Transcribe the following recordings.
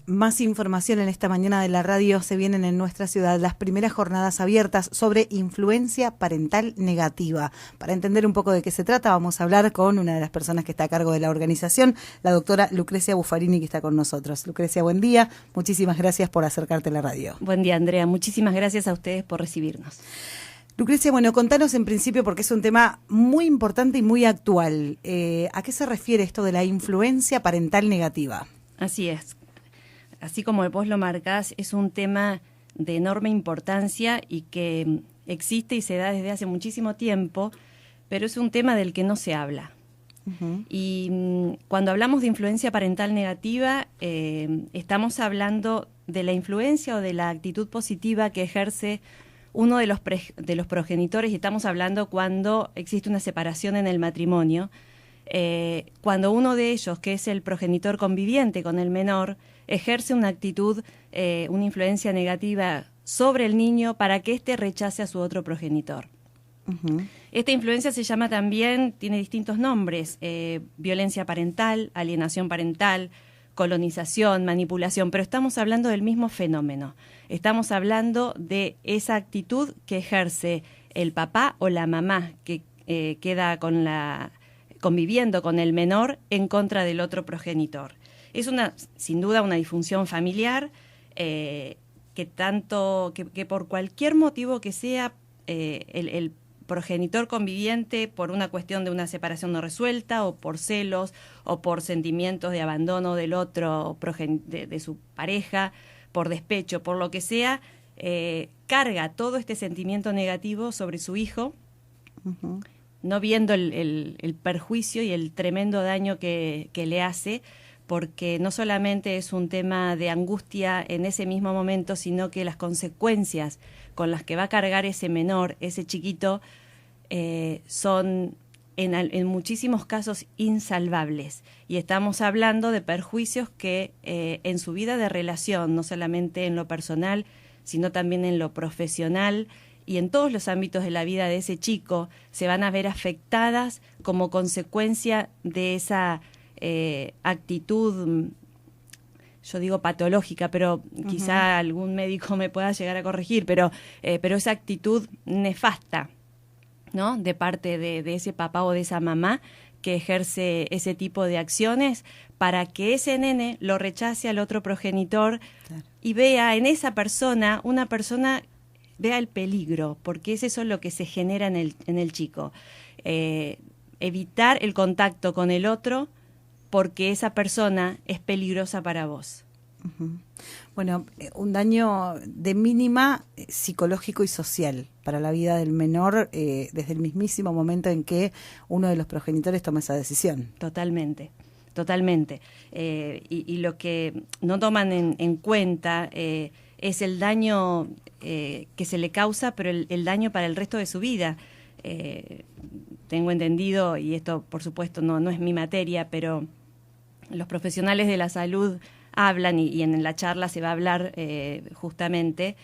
Más información en esta mañana de la radio. Se vienen en nuestra ciudad las primeras jornadas abiertas sobre influencia parental negativa. Para entender un poco de qué se trata, vamos a hablar con una de las personas que está a cargo de la organización, la doctora Lucrecia Buffarini, que está con nosotros. Lucrecia, buen día. Muchísimas gracias por acercarte a la radio. Buen día, Andrea. Muchísimas gracias a ustedes por recibirnos. Lucrecia, bueno, contanos en principio, porque es un tema muy importante y muy actual. ¿A qué se refiere esto de la influencia parental negativa? Así es. Así como vos lo marcás, es un tema de enorme importancia y que existe y se da desde hace muchísimo tiempo, pero es un tema del que no se habla. Y cuando hablamos de influencia parental negativa, estamos hablando de la influencia o de la actitud positiva que ejerce uno de los progenitores, y estamos hablando cuando existe una separación en el matrimonio, cuando uno de ellos, que es el progenitor conviviente con el menor, ejerce una actitud, una influencia negativa sobre el niño para que éste rechace a su otro progenitor. Esta influencia se llama también, tiene distintos nombres, violencia parental, alienación parental, colonización, manipulación, pero estamos hablando del mismo fenómeno. Estamos hablando de esa actitud que ejerce el papá o la mamá que queda conviviendo con el menor en contra del otro progenitor. Es sin duda una disfunción familiar que por cualquier motivo que sea, el progenitor conviviente, por una cuestión de una separación no resuelta o por celos o por sentimientos de abandono del otro, de su pareja, por despecho, por lo que sea, carga todo este sentimiento negativo sobre su hijo, no viendo el perjuicio y el tremendo daño que le hace, porque no solamente es un tema de angustia en ese mismo momento, sino que las consecuencias con las que va a cargar ese menor, ese chiquito, son en muchísimos casos insalvables. Y estamos hablando de perjuicios que en su vida de relación, no solamente en lo personal, sino también en lo profesional y en todos los ámbitos de la vida de ese chico, se van a ver afectadas como consecuencia de esa actitud, yo digo patológica, pero quizá algún médico me pueda llegar a corregir, pero esa actitud nefasta, ¿no?, de parte de ese papá o de esa mamá que ejerce ese tipo de acciones para que ese nene lo rechace al otro progenitor. Claro. Y vea en esa persona, vea el peligro, porque es eso lo que se genera en el chico. Evitar el contacto con el otro porque esa persona es peligrosa para vos. Bueno, un daño de mínima psicológico y social para la vida del menor desde el mismísimo momento en que uno de los progenitores toma esa decisión. Totalmente. Y lo que no toman en cuenta es el daño que se le causa, pero el daño para el resto de su vida. Tengo entendido, y esto por supuesto no es mi materia, pero los profesionales de la salud hablan, y en la charla se va a hablar justamente,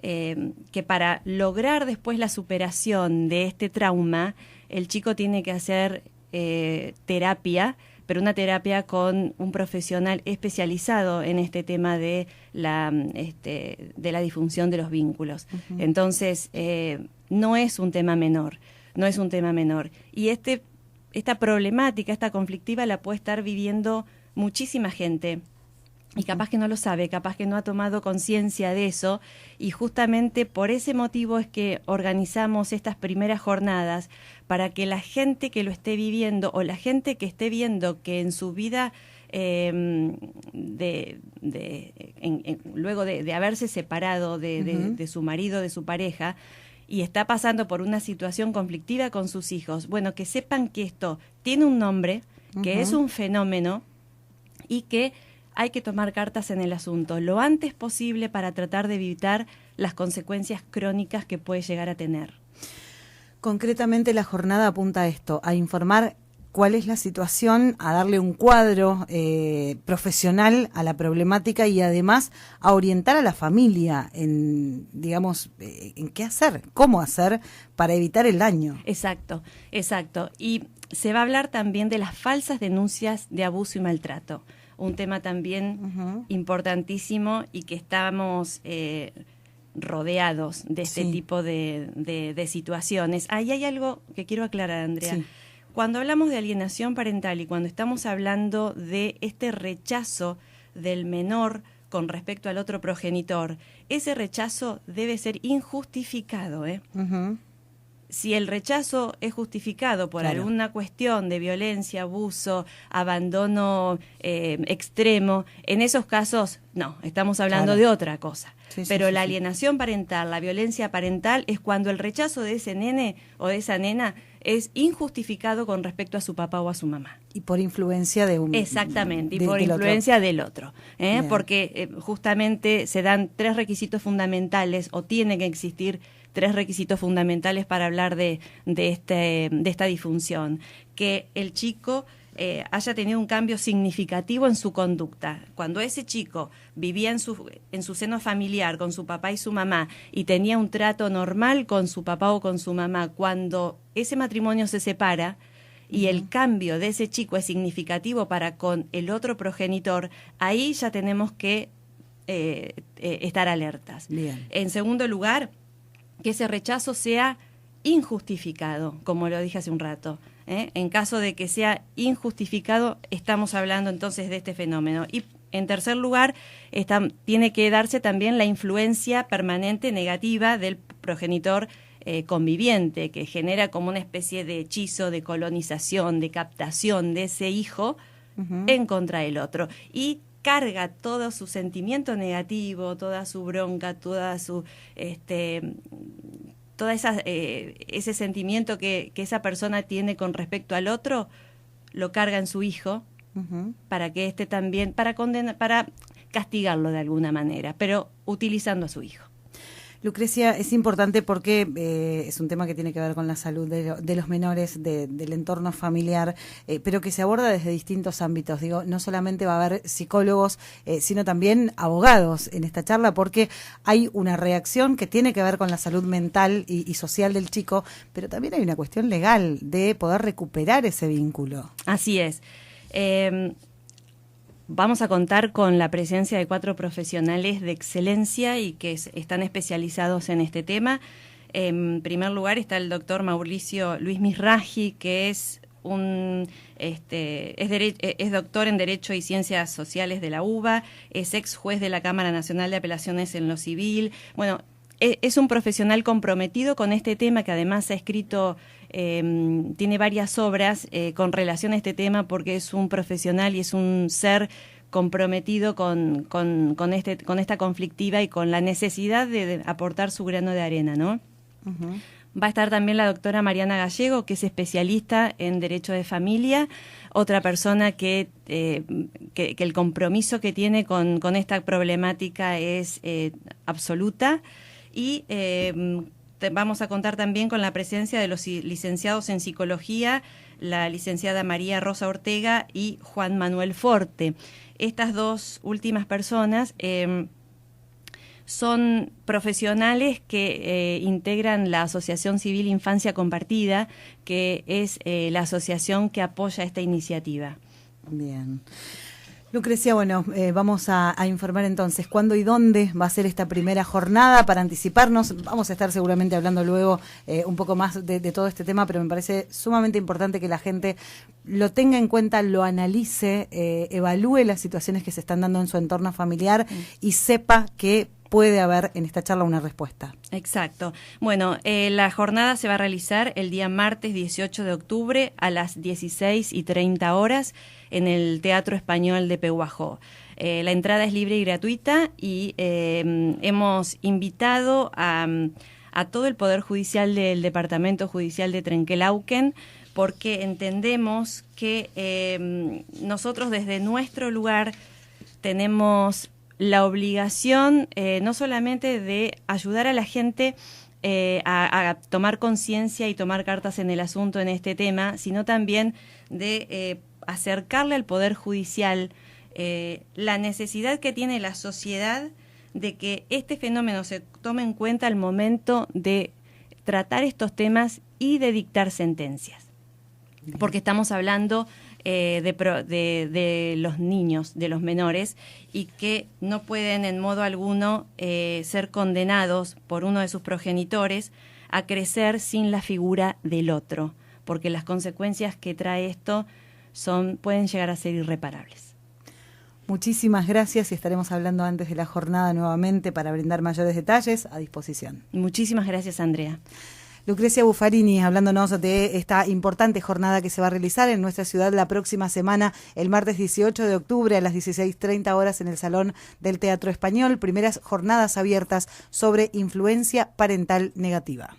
que para lograr después la superación de este trauma, el chico tiene que hacer terapia, pero una terapia con un profesional especializado en este tema de la disfunción de los vínculos. Entonces, no es un tema menor. Y esta problemática, esta conflictiva, la puede estar viviendo muchísima gente. Y capaz que no lo sabe, capaz que no ha tomado conciencia de eso, y justamente por ese motivo es que organizamos estas primeras jornadas para que la gente que lo esté viviendo o la gente que esté viendo que en su vida, luego de haberse separado de su marido, de su pareja, y está pasando por una situación conflictiva con sus hijos, bueno, que sepan que esto tiene un nombre, que es un fenómeno y que hay que tomar cartas en el asunto lo antes posible para tratar de evitar las consecuencias crónicas que puede llegar a tener. Concretamente, la jornada apunta a esto, a informar cuál es la situación, a darle un cuadro profesional a la problemática y además a orientar a la familia en qué hacer, cómo hacer para evitar el daño. Exacto. Y se va a hablar también de las falsas denuncias de abuso y maltrato. un tema también importantísimo y que estamos rodeados de este tipo de situaciones. Ahí hay algo que quiero aclarar, Andrea. Sí. Cuando hablamos de alienación parental y cuando estamos hablando de este rechazo del menor con respecto al otro progenitor, ese rechazo debe ser injustificado, Si el rechazo es justificado por alguna cuestión de violencia, abuso, abandono extremo, en esos casos no, estamos hablando de otra cosa. Pero la alienación parental, la violencia parental, es cuando el rechazo de ese nene o de esa nena es injustificado con respecto a su papá o a su mamá. Y por influencia de un... Exactamente, y por influencia del otro. Porque justamente se dan 3 requisitos fundamentales, o tienen que existir 3 requisitos fundamentales para hablar de esta disfunción. Que el chico haya tenido un cambio significativo en su conducta. Cuando ese chico vivía en su seno familiar con su papá y su mamá y tenía un trato normal con su papá o con su mamá, cuando ese matrimonio se separa y el cambio de ese chico es significativo para con el otro progenitor, ahí ya tenemos que estar alertas. Bien. En segundo lugar, que ese rechazo sea injustificado, como lo dije hace un rato. En caso de que sea injustificado, estamos hablando entonces de este fenómeno. Y en tercer lugar, tiene que darse también la influencia permanente negativa del progenitor conviviente, que genera como una especie de hechizo, de colonización, de captación de ese hijo en contra del otro. Y carga todo su sentimiento negativo, toda su bronca, toda su ese sentimiento que esa persona tiene con respecto al otro, lo carga en su hijo para que también, para castigarlo de alguna manera, pero utilizando a su hijo. Lucrecia, es importante porque es un tema que tiene que ver con la salud de los menores, del entorno familiar, pero que se aborda desde distintos ámbitos. Digo, no solamente va a haber psicólogos, sino también abogados en esta charla, porque hay una reacción que tiene que ver con la salud mental y social del chico, pero también hay una cuestión legal de poder recuperar ese vínculo. Así es. Vamos a contar con la presencia de 4 profesionales de excelencia y que están especializados en este tema. En primer lugar está el doctor Mauricio Luis Misraji, que es es doctor en Derecho y Ciencias Sociales de la UBA, es ex juez de la Cámara Nacional de Apelaciones en lo Civil. Bueno, es un profesional comprometido con este tema, que además ha escrito, tiene varias obras con relación a este tema, porque es un profesional y es un ser comprometido con esta conflictiva y con la necesidad de aportar su grano de arena, ¿no? Va a estar también la doctora Mariana Gallego, que es especialista en Derecho de Familia, otra persona que el compromiso que tiene con esta problemática es absoluta. Y vamos a contar también con la presencia de los licenciados en Psicología, la licenciada María Rosa Ortega y Juan Manuel Forte. Estas 2 últimas personas son profesionales que integran la Asociación Civil Infancia Compartida, que es la asociación que apoya esta iniciativa. Bien. Lucrecia, bueno, vamos a informar entonces cuándo y dónde va a ser esta primera jornada para anticiparnos. Vamos a estar seguramente hablando luego un poco más de todo este tema, pero me parece sumamente importante que la gente lo tenga en cuenta, lo analice, evalúe las situaciones que se están dando en su entorno familiar y sepa que puede haber en esta charla una respuesta. Exacto. Bueno, la jornada se va a realizar el día martes 18 de octubre a las 16:30 en el Teatro Español de Pehuajó. La entrada es libre y gratuita y hemos invitado a todo el Poder Judicial del Departamento Judicial de Trenquelauquen, porque entendemos que nosotros desde nuestro lugar tenemos la obligación no solamente de ayudar a la gente a tomar conciencia y tomar cartas en el asunto en este tema, sino también de acercarle al Poder Judicial la necesidad que tiene la sociedad de que este fenómeno se tome en cuenta al momento de tratar estos temas y de dictar sentencias. Porque estamos hablando de los niños, de los menores, y que no pueden en modo alguno ser condenados por uno de sus progenitores a crecer sin la figura del otro, porque las consecuencias que trae esto pueden llegar a ser irreparables. Muchísimas gracias y estaremos hablando antes de la jornada nuevamente para brindar mayores detalles. A disposición. Muchísimas gracias, Andrea. Lucrecia Buffarini, hablándonos de esta importante jornada que se va a realizar en nuestra ciudad la próxima semana, el martes 18 de octubre a las 16:30 horas en el Salón del Teatro Español. Primeras jornadas abiertas sobre influencia parental negativa.